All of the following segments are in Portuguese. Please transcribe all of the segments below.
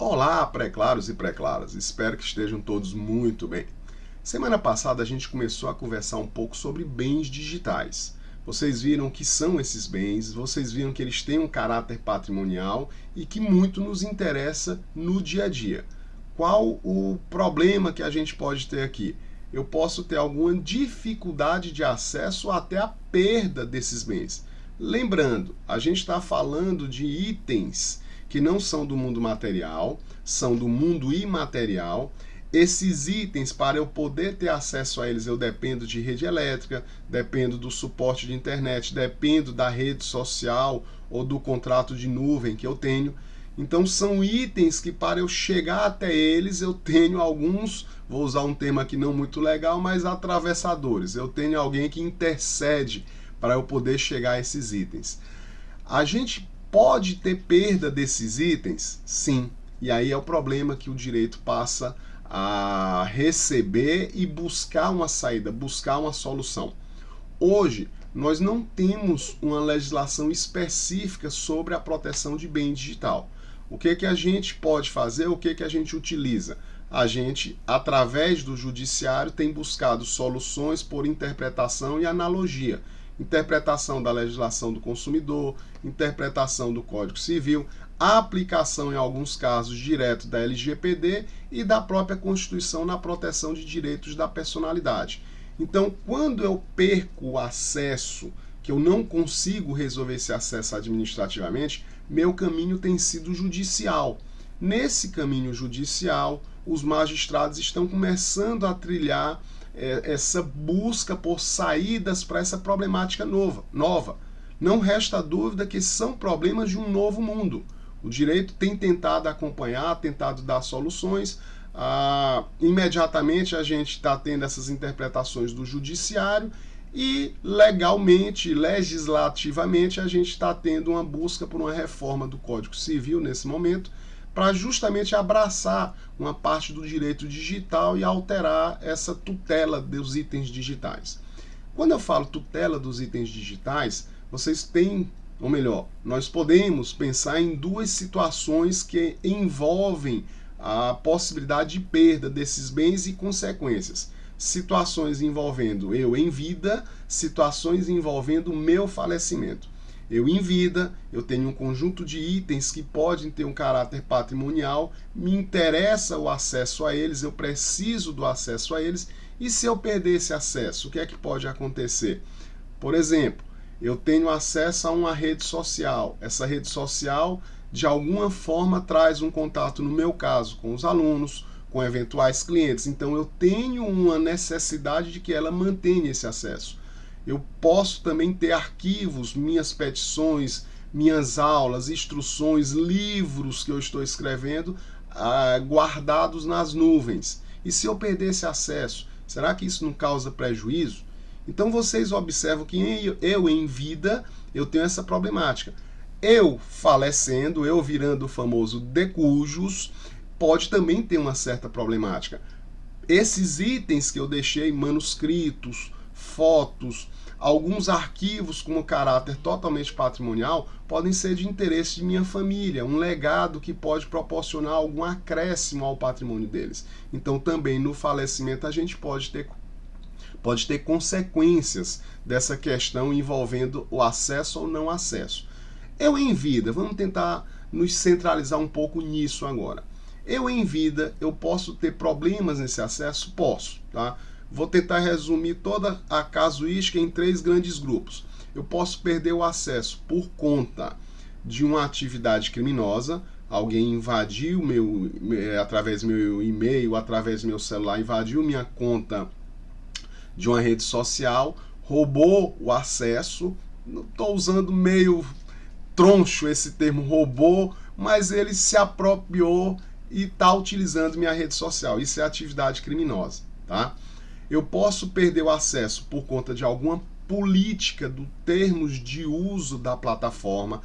Olá, pré-claros e pré-claras, espero que estejam todos muito bem. Semana passada a gente começou a conversar um pouco sobre bens digitais. Vocês viram o que são esses bens, vocês viram que eles têm um caráter patrimonial e que muito nos interessa no dia a dia. Qual o problema que a gente pode ter aqui? Eu posso ter alguma dificuldade de acesso até a perda desses bens. Lembrando, a gente está falando de itens que não são do mundo material, são do mundo imaterial. Esses itens, para eu poder ter acesso a eles, eu dependo de rede elétrica, dependo do suporte de internet, dependo da rede social ou do contrato de nuvem que eu tenho. Então são itens que para eu chegar até eles eu tenho alguns, vou usar um termo aqui não muito legal, mas atravessadores. Eu tenho alguém que intercede para eu poder chegar a esses itens. A gente pode ter perda desses itens? Sim. E aí é o problema que o direito passa a receber e buscar uma saída, buscar uma solução. Hoje, nós não temos uma legislação específica sobre a proteção de bem digital. O que a gente pode fazer? O que a gente utiliza? A gente, através do judiciário, tem buscado soluções por interpretação e analogia. Interpretação da legislação do consumidor, interpretação do Código Civil, aplicação em alguns casos direto da LGPD e da própria Constituição na proteção de direitos da personalidade. Então, quando eu perco o acesso, que eu não consigo resolver esse acesso administrativamente, meu caminho tem sido judicial. Nesse caminho judicial, os magistrados estão começando a trilhar essa busca por saídas para essa problemática nova. Não resta dúvida que são problemas de um novo mundo. O direito tem tentado acompanhar, tentado dar soluções. Imediatamente a gente está tendo essas interpretações do judiciário e legalmente, legislativamente, a gente está tendo uma busca por uma reforma do Código Civil nesse momento, para justamente abraçar uma parte do direito digital e alterar essa tutela dos itens digitais. Quando eu falo tutela dos itens digitais, vocês têm, ou melhor, nós podemos pensar em duas situações que envolvem a possibilidade de perda desses bens e consequências. Situações envolvendo eu em vida, situações envolvendo o meu falecimento. Eu em vida, eu tenho um conjunto de itens que podem ter um caráter patrimonial, me interessa o acesso a eles, eu preciso do acesso a eles, e se eu perder esse acesso, o que é que pode acontecer? Por exemplo, eu tenho acesso a uma rede social, essa rede social de alguma forma traz um contato, no meu caso, com os alunos, com eventuais clientes, então eu tenho uma necessidade de que ela mantenha esse acesso. Eu posso também ter arquivos, minhas petições, minhas aulas, instruções, livros que eu estou escrevendo guardados nas nuvens. E se eu perder esse acesso, será que isso não causa prejuízo? Então vocês observam que eu em vida, eu tenho essa problemática. Eu falecendo, eu virando o famoso de cujos, pode também ter uma certa problemática. Esses itens que eu deixei, manuscritos, fotos, alguns arquivos com um caráter totalmente patrimonial podem ser de interesse de minha família, um legado que pode proporcionar algum acréscimo ao patrimônio deles. Então também no falecimento a gente pode ter consequências dessa questão envolvendo o acesso ou não acesso. Eu em vida, vamos tentar nos centralizar um pouco nisso agora. Eu em vida, eu posso ter problemas nesse acesso? Posso, tá? Vou tentar resumir toda a casuística em 3 grandes grupos. Eu posso perder o acesso por conta de uma atividade criminosa, alguém invadiu através do meu e-mail, através do meu celular, invadiu minha conta de uma rede social, roubou o acesso, estou usando meio troncho esse termo roubou, mas ele se apropriou e está utilizando minha rede social. Isso é atividade criminosa, tá? Eu posso perder o acesso por conta de alguma política do termos de uso da plataforma.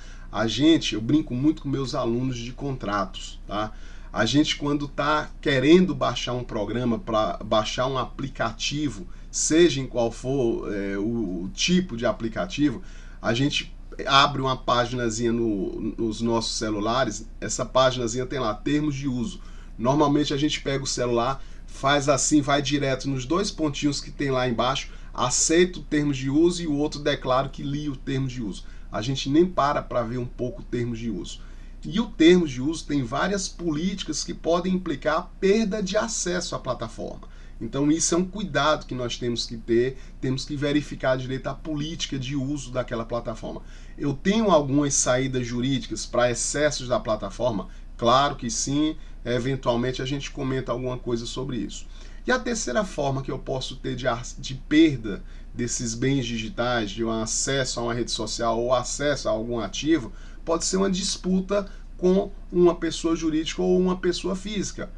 Eu brinco muito com meus alunos de contratos, tá? A gente, quando está querendo baixar um programa, para baixar um aplicativo, seja em qual for o tipo de aplicativo, a gente abre uma paginazinha nos nossos celulares, essa paginazinha tem lá termos de uso. Normalmente a gente pega o celular, faz assim, vai direto nos dois pontinhos que tem lá embaixo, aceita o termos de uso e o outro declara que lia o termos de uso. A gente nem para ver um pouco o termos de uso. E o termos de uso tem várias políticas que podem implicar a perda de acesso à plataforma. Então isso é um cuidado que nós temos que ter, temos que verificar direito a política de uso daquela plataforma. Eu tenho algumas saídas jurídicas para excessos da plataforma? Claro que sim, eventualmente a gente comenta alguma coisa sobre isso. E a terceira forma que eu posso ter de perda desses bens digitais, de um acesso a uma rede social ou acesso a algum ativo, pode ser uma disputa com uma pessoa jurídica ou uma pessoa física.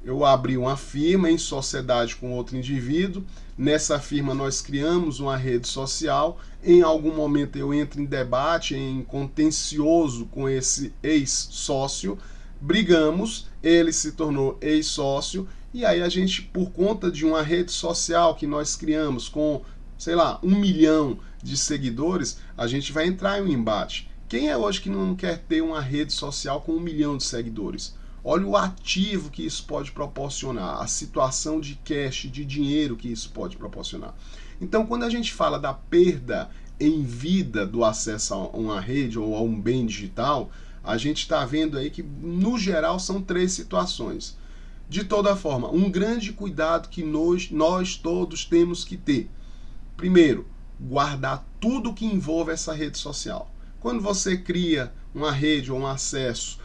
Eu abri uma firma em sociedade com outro indivíduo, nessa firma nós criamos uma rede social, em algum momento eu entro em debate, em contencioso com esse ex-sócio, brigamos, ele se tornou ex-sócio, e aí a gente, por conta de uma rede social que nós criamos com, sei lá, 1 milhão de seguidores, a gente vai entrar em um embate. Quem é hoje que não quer ter uma rede social com 1 milhão de seguidores? Olha o ativo que isso pode proporcionar, a situação de cash, de dinheiro que isso pode proporcionar. Então, quando a gente fala da perda em vida do acesso a uma rede ou a um bem digital, a gente está vendo aí que, no geral, são 3 situações. De toda forma, um grande cuidado que nós todos temos que ter. Primeiro, guardar tudo que envolve essa rede social. Quando você cria uma rede ou um acesso,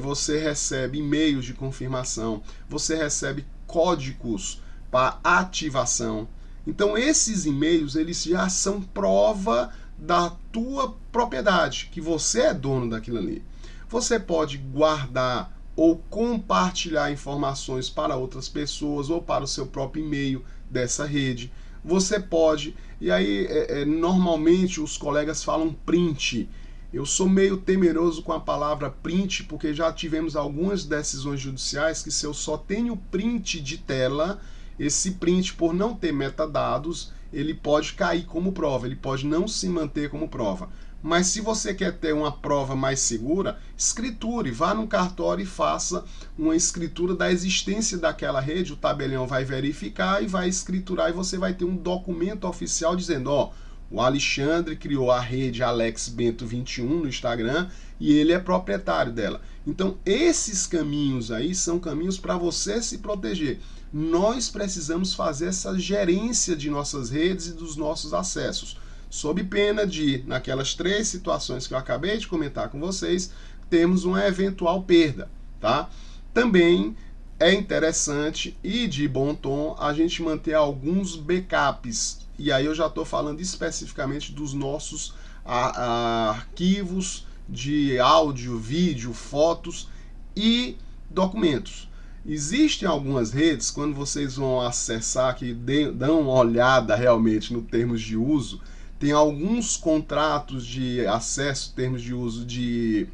você recebe e-mails de confirmação, você recebe códigos para ativação. Então esses e-mails, eles já são prova da tua propriedade, que você é dono daquilo ali. Você pode guardar ou compartilhar informações para outras pessoas ou para o seu próprio e-mail dessa rede. Você pode, e aí normalmente os colegas falam print. Eu sou meio temeroso com a palavra print, porque já tivemos algumas decisões judiciais que se eu só tenho print de tela, esse print, por não ter metadados, ele pode cair como prova, ele pode não se manter como prova. Mas se você quer ter uma prova mais segura, escriture, vá no cartório e faça uma escritura da existência daquela rede, o tabelião vai verificar e vai escriturar e você vai ter um documento oficial dizendo, ó, o Alexandre criou a rede Alex Bento 21 no Instagram e ele é proprietário dela. Então, esses caminhos aí são caminhos para você se proteger. Nós precisamos fazer essa gerência de nossas redes e dos nossos acessos, sob pena de, naquelas 3 situações que eu acabei de comentar com vocês, temos uma eventual perda, tá? Também é interessante e de bom tom a gente manter alguns backups. E aí eu já estou falando especificamente dos nossos arquivos de áudio, vídeo, fotos e documentos. Existem algumas redes, quando vocês vão acessar, que dão uma olhada realmente no termos de uso, tem alguns contratos de acesso, termos de uso de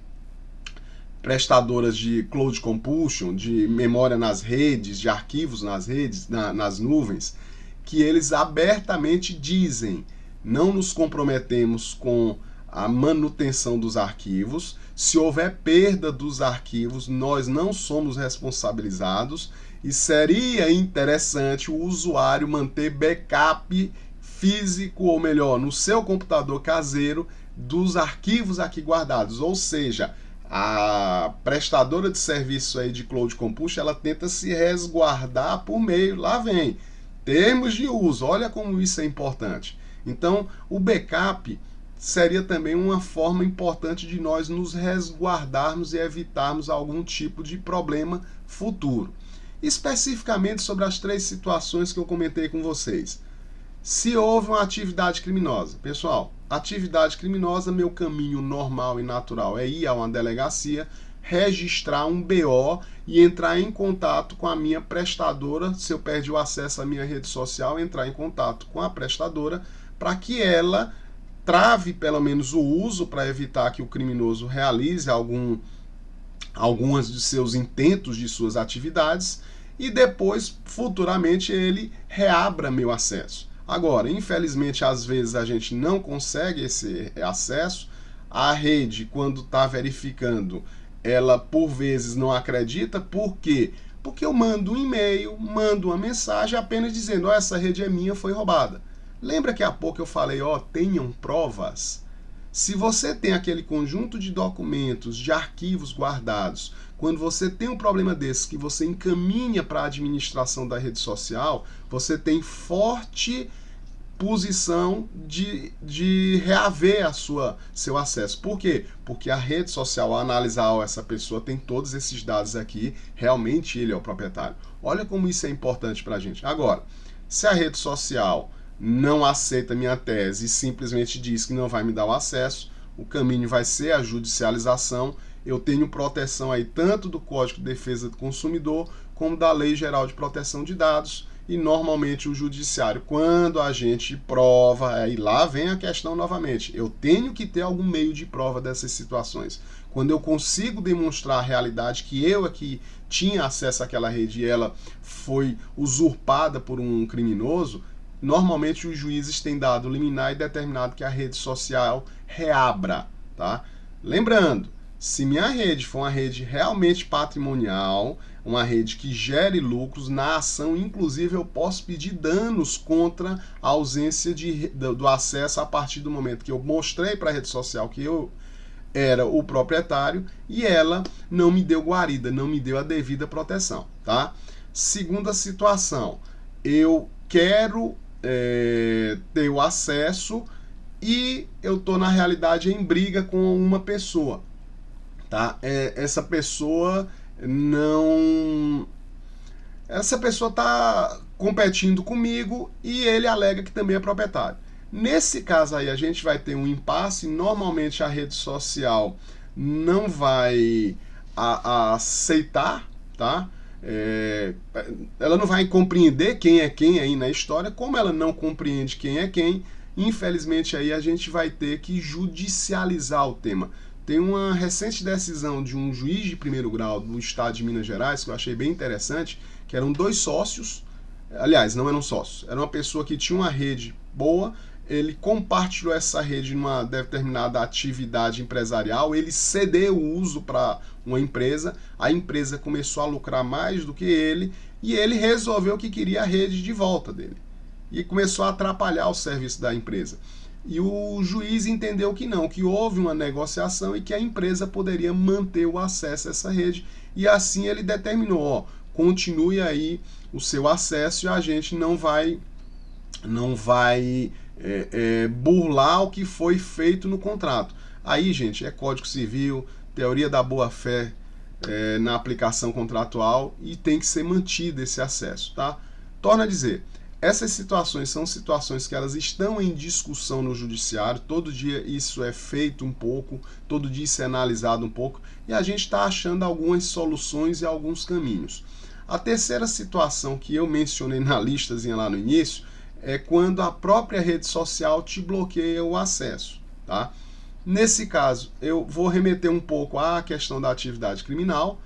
prestadoras de cloud computation, de memória nas redes, de arquivos nas redes, nas nuvens, que eles abertamente dizem, não nos comprometemos com a manutenção dos arquivos, se houver perda dos arquivos, nós não somos responsabilizados e seria interessante o usuário manter backup físico, ou melhor, no seu computador caseiro, dos arquivos aqui guardados, ou seja, a prestadora de serviço aí de cloud computation, ela tenta se resguardar por meio, lá vem, termos de uso, olha como isso é importante. Então, o backup seria também uma forma importante de nós nos resguardarmos e evitarmos algum tipo de problema futuro. Especificamente sobre as 3 situações que eu comentei com vocês. Se houve uma atividade criminosa, pessoal, atividade criminosa, meu caminho normal e natural é ir a uma delegacia, registrar um BO e entrar em contato com a minha prestadora. Se eu perdi o acesso à minha rede social, entrar em contato com a prestadora para que ela trave pelo menos o uso, para evitar que o criminoso realize algumas de seus intentos, de suas atividades, e depois, futuramente, ele reabra meu acesso. Agora, infelizmente, às vezes a gente não consegue esse acesso. A rede, quando está verificando, ela por vezes não acredita. Por quê? Porque eu mando um e-mail, mando uma mensagem apenas dizendo, ó, essa rede é minha, foi roubada. Lembra que há pouco eu falei, ó, tenham provas? Se você tem aquele conjunto de documentos, de arquivos guardados, quando você tem um problema desse que você encaminha para a administração da rede social, você tem forte posição de reaver seu acesso. Por quê? Porque a rede social, ao analisar, ó, essa pessoa tem todos esses dados aqui, realmente ele é o proprietário. Olha como isso é importante para a gente. Agora, se a rede social não aceita minha tese e simplesmente diz que não vai me dar o acesso, o caminho vai ser a judicialização. Eu tenho proteção aí tanto do Código de Defesa do Consumidor como da Lei Geral de Proteção de Dados. E normalmente o judiciário, quando a gente prova, aí lá vem a questão novamente, eu tenho que ter algum meio de prova dessas situações. Quando eu consigo demonstrar a realidade que eu aqui tinha acesso àquela rede e ela foi usurpada por um criminoso, normalmente os juízes têm dado liminar e determinado que a rede social reabra, tá? Lembrando, se minha rede for uma rede realmente patrimonial, uma rede que gere lucros, na ação, inclusive, eu posso pedir danos contra a ausência do acesso a partir do momento que eu mostrei para a rede social que eu era o proprietário e ela não me deu guarida, não me deu a devida proteção, tá? Segunda situação, eu quero ter o acesso e eu estou, na realidade, em briga com uma pessoa. Tá? Essa pessoa está competindo comigo e ele alega que também é proprietário. Nesse caso aí a gente vai ter um impasse. Normalmente a rede social não vai aceitar, tá? Ela não vai compreender quem é quem aí na história. Como ela não compreende quem é quem, infelizmente aí a gente vai ter que judicializar o tema. Tem uma recente decisão de um juiz de primeiro grau do estado de Minas Gerais, que eu achei bem interessante, que eram dois sócios, aliás, não eram sócios, era uma pessoa que tinha uma rede boa, ele compartilhou essa rede numa determinada atividade empresarial, ele cedeu o uso para uma empresa, a empresa começou a lucrar mais do que ele, e ele resolveu que queria a rede de volta dele, e começou a atrapalhar o serviço da empresa. E o juiz entendeu que não, que houve uma negociação e que a empresa poderia manter o acesso a essa rede. E assim ele determinou, ó, continue aí o seu acesso e a gente não vai burlar o que foi feito no contrato. Aí, gente, é Código Civil, teoria da boa-fé na aplicação contratual e tem que ser mantido esse acesso, tá? Torna a dizer, essas situações são situações que elas estão em discussão no judiciário, todo dia isso é feito um pouco, todo dia isso é analisado um pouco, e a gente está achando algumas soluções e alguns caminhos. A terceira situação que eu mencionei na listazinha lá no início é quando a própria rede social te bloqueia o acesso, tá? Nesse caso, eu vou remeter um pouco à questão da atividade criminal,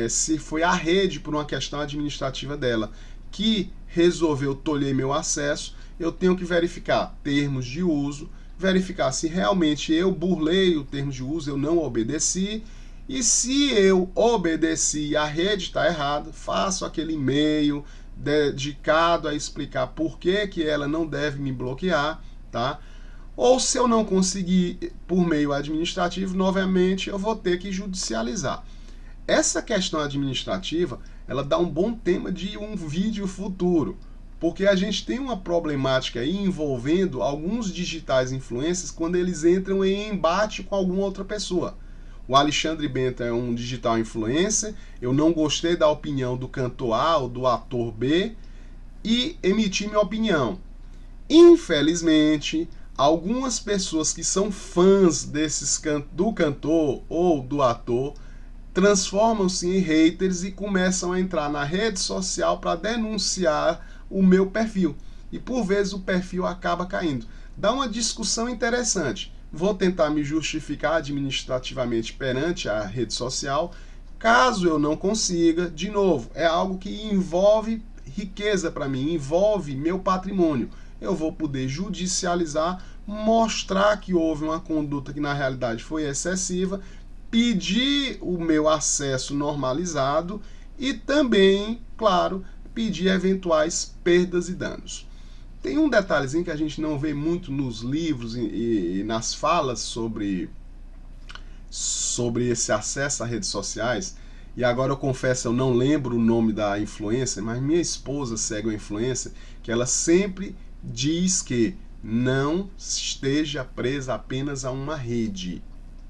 se foi a rede, por uma questão administrativa dela, que resolveu tolher meu acesso, eu tenho que verificar termos de uso, verificar se realmente eu burlei o termo de uso, eu não obedeci, e se eu obedeci e a rede está errada, faço aquele e-mail dedicado a explicar por que ela não deve me bloquear, tá? Ou se eu não conseguir por meio administrativo, novamente eu vou ter que judicializar. Essa questão administrativa, ela dá um bom tema de um vídeo futuro, porque a gente tem uma problemática aí envolvendo alguns digitais influencers quando eles entram em embate com alguma outra pessoa. O Alexandre Bento é um digital influencer, eu não gostei da opinião do cantor A ou do ator B e emiti minha opinião. Infelizmente, algumas pessoas que são fãs do cantor ou do ator transformam-se em haters e começam a entrar na rede social para denunciar o meu perfil. E por vezes o perfil acaba caindo. Dá uma discussão interessante. Vou tentar me justificar administrativamente perante a rede social. Caso eu não consiga, de novo, é algo que envolve riqueza para mim, envolve meu patrimônio. eu vou poder judicializar, mostrar que houve uma conduta que na realidade foi excessiva, pedir o meu acesso normalizado e também, claro, pedir eventuais perdas e danos. Tem um detalhezinho que a gente não vê muito nos livros e nas falas sobre esse acesso a redes sociais. E agora eu confesso, eu não lembro o nome da influencer, mas minha esposa segue uma influencer que ela sempre diz que não esteja presa apenas a uma rede.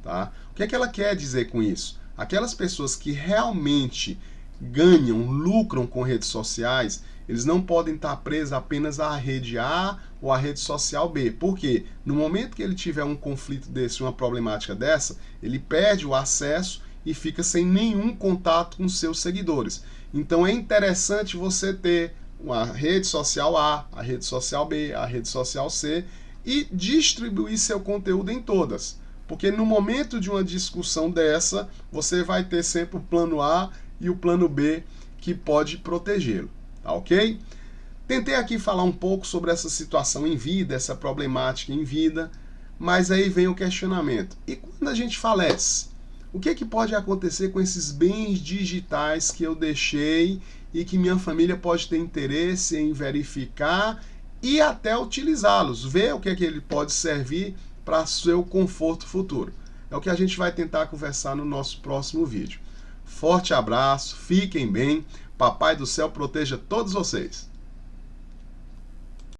Tá? O que é que ela quer dizer com isso? Aquelas pessoas que realmente ganham, lucram com redes sociais, eles não podem estar presos apenas à rede A ou à rede social B. Por quê? No momento que ele tiver um conflito desse, uma problemática dessa, ele perde o acesso e fica sem nenhum contato com seus seguidores. Então é interessante você ter a rede social A, a rede social B, a rede social C e distribuir seu conteúdo em todas. Porque no momento de uma discussão dessa, você vai ter sempre o plano A e o plano B que pode protegê-lo, tá ok? Tentei aqui falar um pouco sobre essa situação em vida, essa problemática em vida, mas aí vem o questionamento. E quando a gente falece? O que pode acontecer com esses bens digitais que eu deixei e que minha família pode ter interesse em verificar e até utilizá-los, ver o que ele pode servir para seu conforto futuro? É o que a gente vai tentar conversar no nosso próximo vídeo. Forte abraço, fiquem bem, Papai do Céu proteja todos vocês.